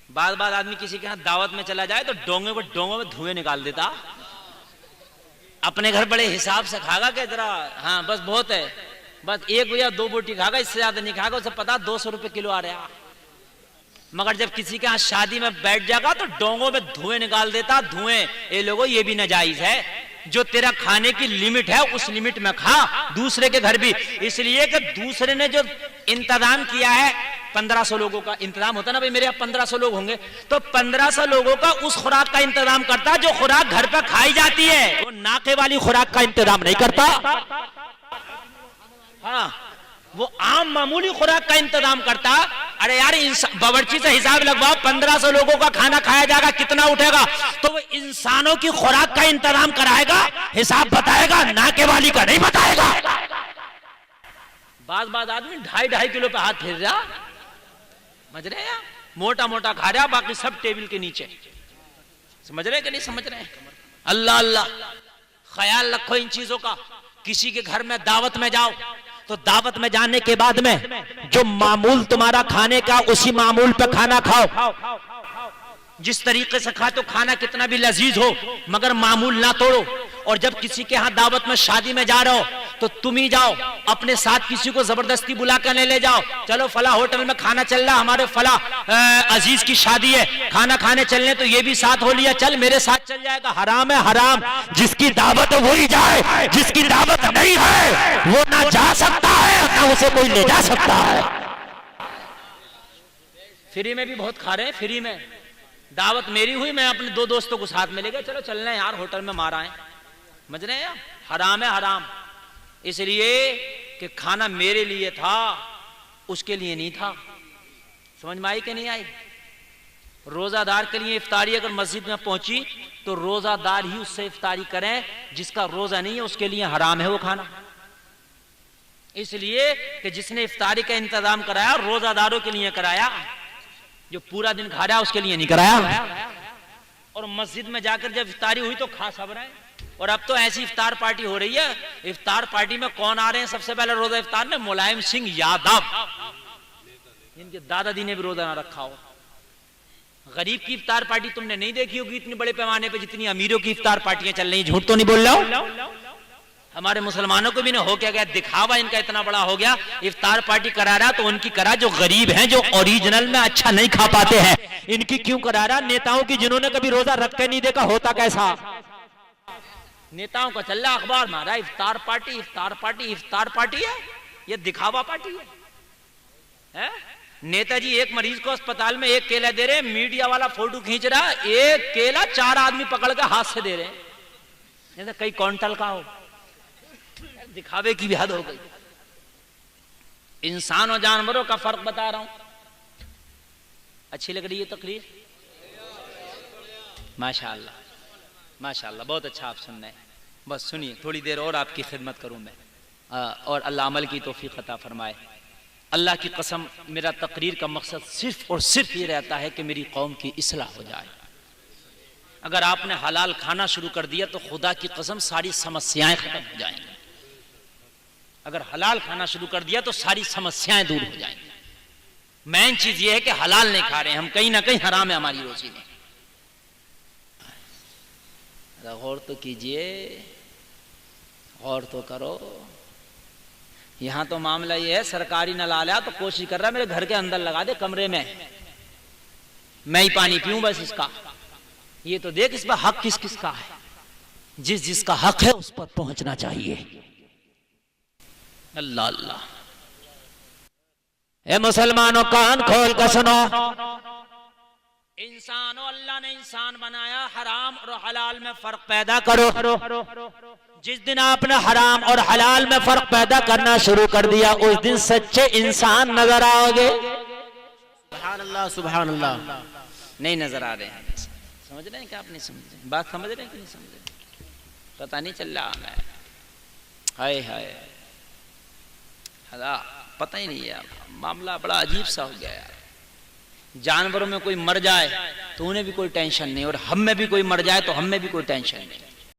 بعض آدمی کسی کے ہاں دعوت میں چلا جائے تو ڈونگے میں دھوئیں نکال دیتا. اپنے گھر بڑے حساب سے کھا گا کہ ذرا ہاں بس بہت ہے, بس ایک یا دو بوٹی کھا گا, اس سے زیادہ نہیں کھا گا. اسے پتا 200 روپے کلو آ رہا. مگر جب کسی کے ہاں شادی میں بیٹھ جائے گا تو ڈونگوں میں دھوئیں نکال دیتا. دھوئیں اے لوگوں یہ بھی ناجائز ہے. جو تیرا کھانے کی لمٹ ہے اس لمٹ میں کھا, دوسرے کے گھر بھی. اس لیے کہ دوسرے نے جو انتظام کیا ہے, 1500 لوگوں کا انتظام ہوتا نا بھائی, میرے یہاں 1500 لوگ ہوں گے تو 1500 لوگوں کا اس خوراک کا انتظام کرتا جو خوراک گھر پہ کھائی جاتی ہے. وہ ناقے والی خوراک کا انتظام نہیں کرتا. ہاں وہ عام معمولی خوراک کا انتظام کرتا. ارے یار باورچی سے حساب لگواؤ, 1500 لوگوں کا کھانا کھایا جائے گا, کتنا اٹھے گا؟ تو وہ انسانوں کی خوراک کا انتظام کرائے گا, حساب بتائے گا, ناکے والی کا نہیں بتائے گا. بعض آدمی 2.5 کلو پہ ہاتھ پھیر رہا, سمجھ رہے ہیں, موٹا موٹا کھا رہا, باقی سب ٹیبل کے نیچے. سمجھ رہے کہ نہیں سمجھ رہے؟ اللہ اللہ, خیال رکھو ان چیزوں کا. کسی کے گھر میں دعوت میں جاؤ تو دعوت میں جانے کے بعد میں جو معمول تمہارا کھانے کا اسی معمول پہ کھانا کھاؤ. جس طریقے سے کھا تو کھانا کتنا بھی لذیذ ہو مگر معمول نہ توڑو. اور جب کسی کے ہاں دعوت میں شادی میں جا رہا ہو تو تم ہی جاؤ, اپنے ساتھ کسی کو زبردستی بلا کر لے جاؤ. چلو فلاں ہوٹل میں کھانا چل رہا, ہمارے فلاں عزیز کی شادی ہے, کھانا کھانے چلنے, تو یہ بھی ساتھ ہو لیا, چل میرے ساتھ چل جائے گا. حرام ہے حرام. جس کی دعوت ہے وہی جائے, جس کی دعوت نہیں ہے وہ نہ جا سکتا ہے نہ اسے کوئی لے جا سکتا ہے. فری میں بھی بہت کھا رہے ہیں. فری میں دعوت میری ہوئی, میں اپنے 2 دوستوں کو ساتھ میں لے گیا, چلو چلنا ہے یار ہوٹل میں مار آئیں. سمجھ رہے ہیں, حرام ہے حرام. اس لیے کہ کھانا میرے لیے تھا, اس کے لیے نہیں تھا. سمجھ میں آئی کہ نہیں آئی؟ روزہ دار کے لیے افطاری اگر مسجد میں پہنچی تو روزہ دار ہی اس سے افطاری کریں, جس کا روزہ نہیں ہے اس کے لیے حرام ہے وہ کھانا. اس لیے کہ جس نے افطاری کا انتظام کرایا روزہ داروں کے لیے کرایا, جو پورا دن کھا رہا اس کے لیے نہیں کرایا. اور مسجد میں جا کر جب افطاری ہوئی تو کھا سب رہے. اور اب تو ایسی افطار پارٹی ہو رہی ہے, افطار پارٹی میں کون آ رہے ہیں سب سے پہلے روزہ افطار میں؟ ملائم سنگھ یادو, جن کے دادا دی نے بھی روزہ نہ رکھا ہو. غریب کی افطار پارٹی تم نے نہیں دیکھی ہوگی اتنے بڑے پیمانے پہ جتنی امیروں کی افطار پارٹیاں چل رہی ہیں. جھوٹ تو نہیں بول رہا ہوں؟ ہمارے مسلمانوں کو بھی نہ ہو کیا گیا, دکھاوا ان کا اتنا بڑا ہو گیا. افطار پارٹی کرا رہا تو ان کی کرا جو غریب ہیں, جو اوریجنل میں اچھا نہیں کھا پاتے ہیں, ان کی کیوں کرا رہا؟ نیتاؤں کی جنہوں نے کبھی روزہ رکھ کے نہیں دیکھا ہوتا کیسا. نیتاؤں کا چل رہا اخبار مارا افطار پارٹی افطار پارٹی افطار پارٹی ہے, یہ دکھاوا پارٹی ہے. نیتا جی ایک مریض کو اسپتال میں 1 کیلا دے رہے, میڈیا والا فوٹو کھینچ رہا, 1 کیلا 4 آدمی پکڑ کے ہاتھ سے دے رہے ہیں جیسے کئی کونٹل کا ہو. دکھاوے کی بھی حد ہو گئی. انسان اور جانوروں کا فرق بتا رہا ہوں. اچھی لگ رہی ہے تقریر؟ ماشاءاللہ ماشاءاللہ, بہت اچھا آپ سن رہے ہیں. بس سنیے, تھوڑی دیر اور آپ کی خدمت کروں میں, اور اللہ عمل کی توفیق عطا فرمائے. اللہ کی قسم میرا تقریر کا مقصد صرف اور صرف یہ رہتا ہے کہ میری قوم کی اصلاح ہو جائے. اگر آپ نے حلال کھانا شروع کر دیا تو خدا کی قسم ساری سمسیاں ختم ہو جائیں گی. اگر حلال کھانا شروع کر دیا تو ساری سمسیاں دور ہو جائیں گی. مین چیز یہ ہے کہ حلال نہیں کھا رہے ہیں ہم, کہیں نہ کہیں حرام ہے ہماری روزی میں. غور تو کیجئے, غور تو کرو. یہاں تو معاملہ یہ ہے, سرکاری نل آ رہا تو کوشش کر رہا ہے میرے گھر کے اندر لگا دے کمرے میں ہی پانی پیوں بس اس کا. یہ تو دیکھ اس پر حق کس کس کا ہے, جس کا حق ہے اس پر پہنچنا چاہیے. اللہ اللہ. اے مسلمانوں کان کھول کر سنو, انسانوں اللہ نے انسان بنایا, حرام اور حلال میں فرق پیدا کرو. جس دن آپ نے حرام اور حلال میں فرق پیدا کرنا شروع کر دیا اس دن سچے انسان نظر آؤ گے. سبحان اللہ سبحان اللہ. نہیں نظر آ رہے ہیں. سمجھ رہے ہیں کہ آپ نہیں سمجھ رہے؟ بات سمجھ رہے ہیں کہ نہیں سمجھ رہے؟ پتہ نہیں چل رہا ہے. ہائے ہائے, پتہ ہی نہیں ہے. معاملہ بڑا عجیب سا ہو گیا یار. جانوروں میں کوئی مر جائے تو انہیں بھی کوئی ٹینشن نہیں, اور ہم میں بھی کوئی مر جائے تو ہم میں بھی کوئی ٹینشن نہیں.